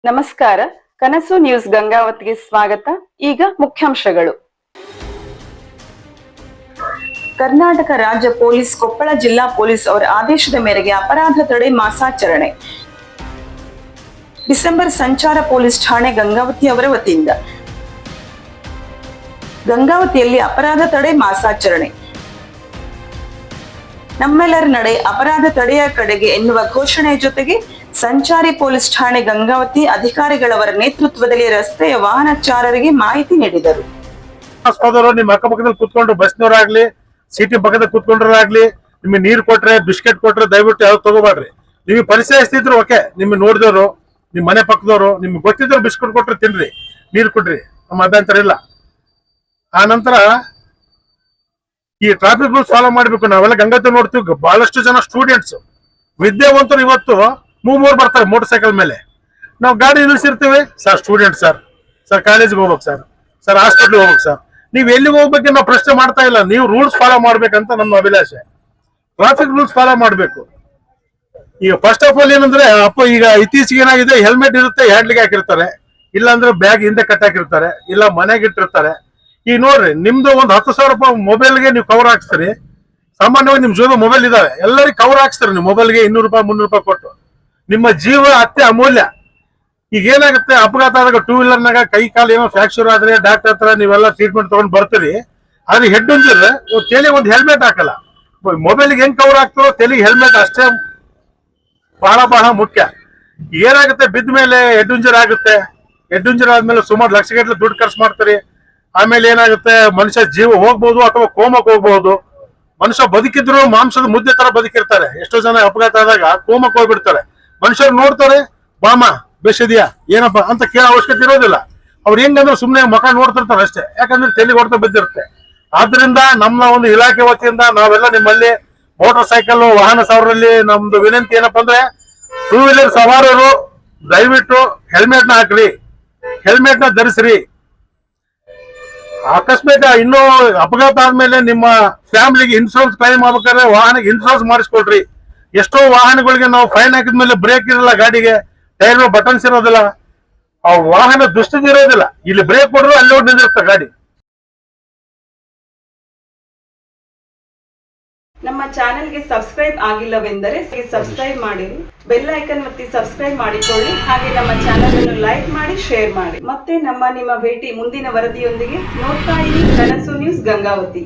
ನಮಸ್ಕಾರ. ಕನಸು ನ್ಯೂಸ್ ಗಂಗಾವತಿಗೆ ಸ್ವಾಗತ. ಈಗ ಮುಖ್ಯಾಂಶಗಳು. ಕರ್ನಾಟಕ ರಾಜ್ಯ ಪೊಲೀಸ್ ಕೊಪ್ಪಳ ಜಿಲ್ಲಾ ಪೊಲೀಸ್ ಅವರ ಆದೇಶದ ಮೇರೆಗೆ ಅಪರಾಧ ತಡೆ ಮಾಸಾಚರಣೆ. ಡಿಸೆಂಬರ್ ಸಂಚಾರ ಪೊಲೀಸ್ ಠಾಣೆ ಗಂಗಾವತಿ ಅವರ ವತಿಯಿಂದ ಗಂಗಾವತಿಯಲ್ಲಿ ಅಪರಾಧ ತಡೆ ಮಾಸಾಚರಣೆ. ನಮ್ಮೆಲ್ಲರ ನಡೆ ಅಪರಾಧ ತಡೆಯ ಕಡೆಗೆ ಎನ್ನುವ ಘೋಷಣೆಯ ಜೊತೆಗೆ ಸಂಚಾರಿ ಪೊಲೀಸ್ ಠಾಣೆ ಗಂಗಾವತಿ ಅಧಿಕಾರಿಗಳವರ ನೇತೃತ್ವದಲ್ಲಿ ರಸ್ತೆಯ ವಾಹನ ಚಾಲಕರಿಗೆ ಮಾಹಿತಿ ನೀಡಿದರು. ನಿಮ್ಮ ಅಕ್ಕಪಕ್ಕದಲ್ಲಿ ಕೂತ್ಕೊಂಡು ಬಸ್ನವರಾಗ್ಲಿ ಸಿಟಿ ಪಕ್ಕದಲ್ಲಿ ಕೂತ್ಕೊಂಡ್ರಾಗ್ಲಿ ನಿಮಗೆ ನೀರ್ ಕೊಟ್ರೆ ಬಿಸ್ಕೆಟ್ ಕೊಟ್ರೆ ದಯವಿಟ್ಟು ಯಾವ್ದು ತಗೋಬೇಡ್ರಿ. ನಿಮಗೆ ಪರಿಚಯಿಸ್ತಿದ್ರು ಓಕೆ, ನಿಮ್ಗೆ ನೋಡಿದವರು ನಿಮ್ ಮನೆ ಪಕ್ಕದವರು ನಿಮ್ಗೆ ಗೊತ್ತಿದ್ರು ಬಿಸ್ಕೆಟ್ ಕೊಟ್ರೆ ತಿನ್ರಿ, ನೀರ್ ಕೊಡ್ರಿ, ನಮ್ಮ ಅದಂತರ ಇಲ್ಲ. ಆ ನಂತರ ಈ ಟ್ರಾಫಿಕ್ ರೂಲ್ಸ್ ಫಾಲೋ ಮಾಡ್ಬೇಕು. ನಾವೆಲ್ಲ ಗಂಗಾವತಿ ನೋಡ್ತೀವಿ, ಬಹಳಷ್ಟು ಜನ ಸ್ಟೂಡೆಂಟ್ಸ್ ವಿದ್ಯಾವಂತರು ಇವತ್ತು ಮೂರ್ ಬರ್ತಾರೆ ಮೋಟರ್ ಸೈಕಲ್ ಮೇಲೆ. ನಾವು ಗಾಡಿ ನಿಲ್ಸಿರ್ತೀವಿ, ಸರ್ ಸ್ಟೂಡೆಂಟ್ ಸರ್ ಕಾಲೇಜ್ಗೆ ಹೋಗ್ಬೇಕು ಸರ್ ಹಾಸ್ಪಿಟ್ಲಿಗೆ ಹೋಗ್ಬೇಕು ಸರ್. ನೀವ್ ಎಲ್ಲಿಗೆ ಹೋಗ್ಬೇಕು ನಾವು ಪ್ರಶ್ನೆ ಮಾಡ್ತಾ ಇಲ್ಲ. ನೀವು ರೂಲ್ಸ್ ಫಾಲೋ ಮಾಡ್ಬೇಕಂತ ನಮ್ಮ ಅಭಿಲಾಷೆ. ಟ್ರಾಫಿಕ್ ರೂಲ್ಸ್ ಫಾಲೋ ಮಾಡ್ಬೇಕು. ಈಗ ಫಸ್ಟ್ ಆಫ್ ಆಲ್ ಏನಂದ್ರೆ ಈಗ ಇತ್ತೀಚೆಗೆ ಏನಾಗಿದೆ, ಹೆಲ್ಮೆಟ್ ಇರುತ್ತೆ ಹ್ಯಾಂಡ್ಲಿಗೆ ಹಾಕಿರ್ತಾರೆ, ಇಲ್ಲ ಅಂದ್ರೆ ಬ್ಯಾಗ್ ಹಿಂದೆ ಕಟ್ಟಾಕಿರ್ತಾರೆ, ಇಲ್ಲ ಮನೆಗೆ ಇಟ್ಟಿರ್ತಾರೆ. ಈಗ ನೋಡ್ರಿ, ನಿಮ್ದು ಒಂದು 10,000 ರೂಪಾಯಿ ಮೊಬೈಲ್ಗೆ ನೀವು ಕವರ್ ಹಾಕ್ಸ್ತೀರಿ. ಸಾಮಾನ್ಯವಾಗಿ ನಿಮ್ ಜೀವ ಮೊಬೈಲ್ ಇದಾವೆ, ಎಲ್ಲರಿಗೂ ಕವರ್ ಹಾಕ್ಸ್ತಾರೆ. ನೀವು ಮೊಬೈಲ್ಗೆ 200 ರೂಪಾಯಿ 300 ರೂಪಾಯಿ ಕೊಟ್ಟು. ನಿಮ್ಮ ಜೀವ ಅತ್ಯ ಅಮೂಲ್ಯ. ಈಗ ಏನಾಗುತ್ತೆ, ಅಪಘಾತ ಆದಾಗ ಟೂ ವೀಲರ್ನಾಗ ಕೈ ಕಾಲು ಏನೋ ಫ್ರಾಕ್ಚರ್ ಆದ್ರೆ ಡಾಕ್ಟರ್ ಹತ್ರ ನೀವೆಲ್ಲ ಟ್ರೀಟ್ಮೆಂಟ್ ತಗೊಂಡ್ ಬರ್ತೀರಿ. ಆದ್ರೆ ಹೆಡ್ ಇಂಜರ್ ತಲೆಗೆ ಒಂದು ಹೆಲ್ಮೆಟ್ ಹಾಕಲ್ಲ. ಮೊಬೈಲ್ಗೆ ಹೆಂಗ್ ಕವರ್ ಹಾಕ್ತಾರೋ ತಲೆಗೆ ಹೆಲ್ಮೆಟ್ ಅಷ್ಟೇ ಬಹಳ ಮುಖ್ಯ. ಏನಾಗುತ್ತೆ, ಬಿದ್ದ ಮೇಲೆ ಹೆಡ್ ಇಂಜರ್ ಆಗುತ್ತೆ. ಹೆಡ್ ಇಂಜರ್ ಆದ್ಮೇಲೆ ಸುಮಾರು ಲಕ್ಷಗಟ್ಟಲೆ ದುಡ್ಡು ಖರ್ಚು ಮಾಡ್ತೀರಿ. ಆಮೇಲೆ ಏನಾಗುತ್ತೆ, ಮನುಷ್ಯ ಜೀವ ಹೋಗ್ಬಹುದು ಅಥವಾ ಕೋಮಕ್ಕೆ ಹೋಗ್ಬಹುದು. ಮನುಷ್ಯ ಬದುಕಿದ್ರು ಮಾಂಸದ ಮುದ್ದೆ ತರ ಬದುಕಿರ್ತಾರೆ. ಎಷ್ಟೋ ಜನ ಅಪಘಾತ ಆದಾಗ ಕೋಮಕ್ಕೆ ಹೋಗ್ಬಿಡ್ತಾರೆ. ಮನುಷ್ಯರು ನೋಡ್ತಾರೆ, ಬಾಮ ಬೇಸಿದ್ಯಾ ಏನಪ್ಪಾ ಅಂತ ಕೇಳೋ ಅವಶ್ಯಕತೆ ಇರೋದಿಲ್ಲ. ಅವ್ರು ಹೆಂಗಂದ್ರೆ ಸುಮ್ನೆ ಮುಖ ನೋಡ್ತಿರ್ತಾರೆ ಅಷ್ಟೇ, ಯಾಕಂದ್ರೆ ತಲೆ ಹೊಡೆತ ಬಿದ್ದಿರುತ್ತೆ. ಆದ್ರಿಂದ ನಮ್ಮ ಒಂದು ಇಲಾಖೆ ವತಿಯಿಂದ ನಾವೆಲ್ಲ ನಿಮ್ಮಲ್ಲಿ ಮೋಟಾರ್ ಸೈಕಲ್ ವಾಹನ ಸವಾರರಲ್ಲಿ ನಮ್ದು ವಿನಂತಿ ಏನಪ್ಪಾ ಅಂದ್ರೆ, ಟೂ ವೀಲರ್ ಸವಾರರು ದಯವಿಟ್ಟು ಹೆಲ್ಮೆಟ್ ನ ಹಾಕ್ರಿ, ಹೆಲ್ಮೆಟ್ ನ ಧರಿಸ್ರಿ. ಅಕಸ್ಮಾತ್ ಇನ್ನೂ ಅಪಘಾತ ಆದ್ಮೇಲೆ ನಿಮ್ಮ ಫ್ಯಾಮಿಲಿಗೆ ಇನ್ಶೂರೆನ್ಸ್ ಕ್ಲೈಮ್ ಆಗ್ಬೇಕಾದ್ರೆ ವಾಹನಕ್ಕೆ ಇನ್ಶೂರೆನ್ಸ್ ಮಾಡಿಸ್ಕೊಳ್ರಿ. ಎಷ್ಟೋ ವಾಹನಗಳಿಗೆ ನಾವು ಫೈನ್ ಹಾಕಿದ್ಮೇಲೆ ಬ್ರೇಕ್ ಇರಲ್ಲ, ಗಾಡಿಗೆ ಟೈರ್ ಬಟನ್ಸ್ ಇರೋದಿಲ್ಲ, ಆ ವಾಹನ ದುಸ್ಥಿತಿ ಇರೋದಿಲ್ಲ. ಇಲ್ಲಿ ಬ್ರೇಕ್ ಕೊಡ್ರು ಅಲ್ಲಿ ಹೋಗಿ ನಿಂದಿರುತ್ತೆ ಗಾಡಿ. ನಮ್ಮ ಚಾನೆಲ್ಗೆ ಸಬ್ಸ್ಕ್ರೈಬ್ ಆಗಿಲ್ಲವೆಂದರೆ ಸಬ್ಸ್ಕ್ರೈಬ್ ಮಾಡಿರಿ, ಬೆಲ್ ಐಕನ್ ಒತ್ತಿ ಸಬ್ಸ್ಕ್ರೈಬ್ ಮಾಡಿಕೊಳ್ಳಿ. ಹಾಗೆ ನಮ್ಮ ಚಾನೆಲ್ ಅನ್ನು ಲೈಕ್ ಮಾಡಿ, ಶೇರ್ ಮಾಡಿ. ಮತ್ತೆ ನಿಮ್ಮ ಭೇಟಿ ಮುಂದಿನ ವರದಿಯೊಂದಿಗೆ. ನೋಡ್ತಾ ಇರಿ ಕನಸು ನ್ಯೂಸ್ ಗಂಗಾವತಿ.